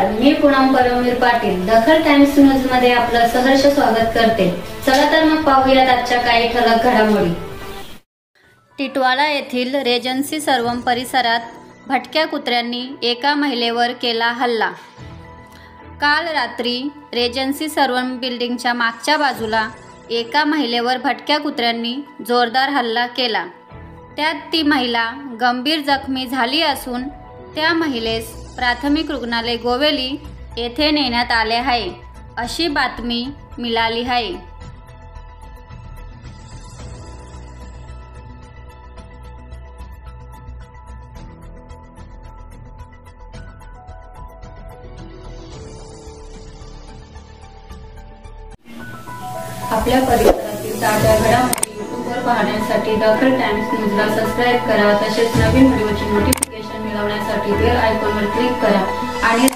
नमस्कार, मी पूनम परमवीर पाटील दखल times news मध्ये आपलं सहर्ष स्वागत करते। चला तर मग पाहूयात आजच्या काही ठळक घडामोडी। टिटवाळा येथील रेजन्सी सर्वम परिसरात भटक्या कुत्र्यांनी एका महिलेवर केला हल्ला। काल रात्री रेजन्सी सर्वम बिल्डिंगच्या मागच्या बाजूला एका महिलेवर भटक्या कुत्र्यांनी जोरदार हल्ला केला। त्यात ती महिला गंभीर जखमी झाली असून त्या महिलेस प्राथमिक रुग्णालय गोवेली येथे नेण्यात आले आहे, अशी बातमी मिळाली आहे। आपल्या परिसरातील ताज्या घडामोडी यूट्यूबवर पाहण्यासाठी दखल टाइम्स न्यूजला सबस्क्राइब करा। तसेच नवीन व्हिडिओची नोटिफिकेशन मिळवण्यासाठी बेल आयकॉनवर क्लिक करा आणि